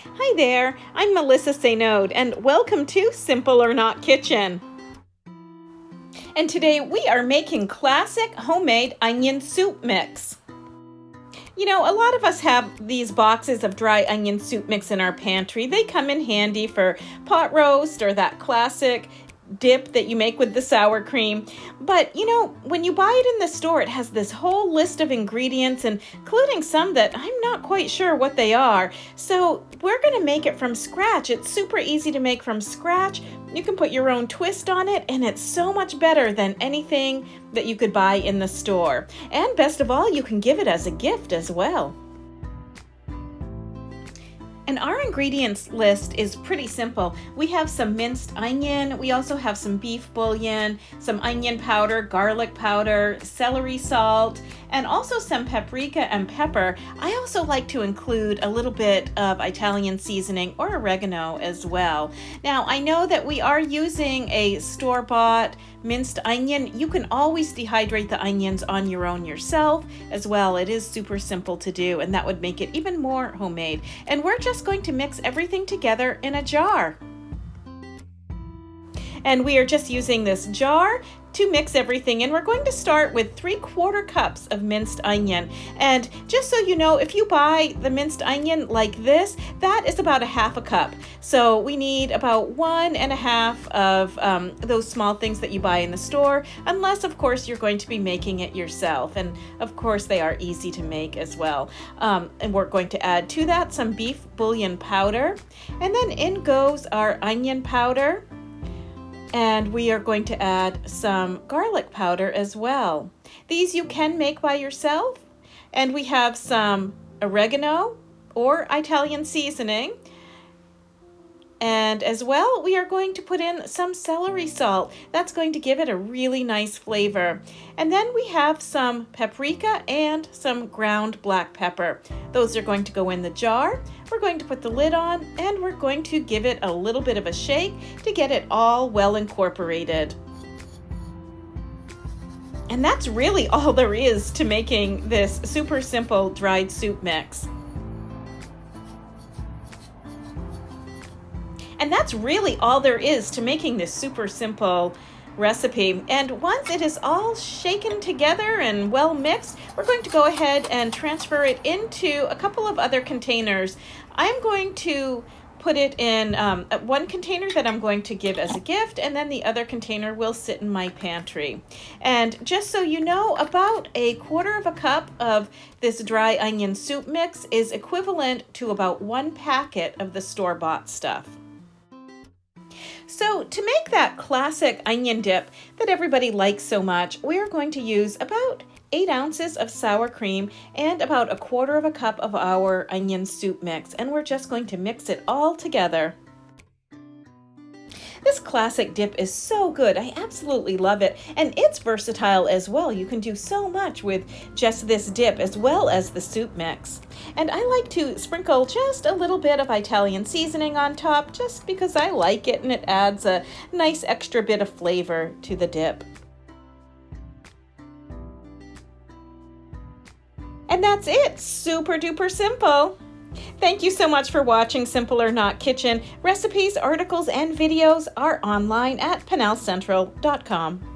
Hi there, I'm Melissa Saynode, and welcome to Simple or Not Kitchen. And today we are making classic homemade onion soup mix. You know, a lot of us have these boxes of dry onion soup mix in our pantry. They come in handy for pot roast or that classic dip that you make with the sour cream. But you know, when you buy it in the store, it has this whole list of ingredients, including some that I'm not quite sure what they are. So we're going to make it from scratch. It's super easy to make from scratch. You can put your own twist on it, and it's so much better than anything that you could buy in the store. And best of all, you can give it as a gift as well. And our ingredients list is pretty simple. We have some minced onion, we also have some beef bouillon, some onion powder, garlic powder, celery salt, and also some paprika and pepper. I also like to include a little bit of Italian seasoning or oregano as well. Now, I know that we are using a store-bought minced onion. You can always dehydrate the onions on your own yourself as well. It is super simple to do, and that would make it even more homemade. And we're just going to mix everything together in a jar. And we are just using this jar to mix everything in. We're going to start with 3/4 cups of minced onion. And just so you know, if you buy the minced onion like this, that is about 1/2 cup. So we need about 1.5 of those small things that you buy in the store, unless of course you're going to be making it yourself. And of course they are easy to make as well. And we're going to add to that some beef bouillon powder. And then in goes our onion powder. And we are going to add some garlic powder as well. These you can make by yourself. And we have some oregano or Italian seasoning. And as well, we are going to put in some celery salt. That's going to give it a really nice flavor. And then we have some paprika and some ground black pepper. Those are going to go in the jar. We're going to put the lid on, and we're going to give it a little bit of a shake to get it all well incorporated. And that's really all there is to making this super simple dried soup mix. And that's really all there is to making this super simple recipe. And once it is all shaken together and well mixed, we're going to go ahead and transfer it into a couple of other containers. I'm going to put it in one container that I'm going to give as a gift, and then the other container will sit in my pantry. And just so you know, about 1/4 cup of this dry onion soup mix is equivalent to about 1 packet of the store-bought stuff. So to make that classic onion dip that everybody likes so much, we're going to use about 8 ounces of sour cream and about 1/4 cup of our onion soup mix, and we're just going to mix it all together. This classic dip is so good. I absolutely love it, and it's versatile as well. You can do so much with just this dip as well as the soup mix. And I like to sprinkle just a little bit of Italian seasoning on top just because I like it, and it adds a nice extra bit of flavor to the dip. And that's it. Super duper simple. Thank you so much for watching Simple or Not Kitchen. Recipes, articles, and videos are online at PennellCentral.com.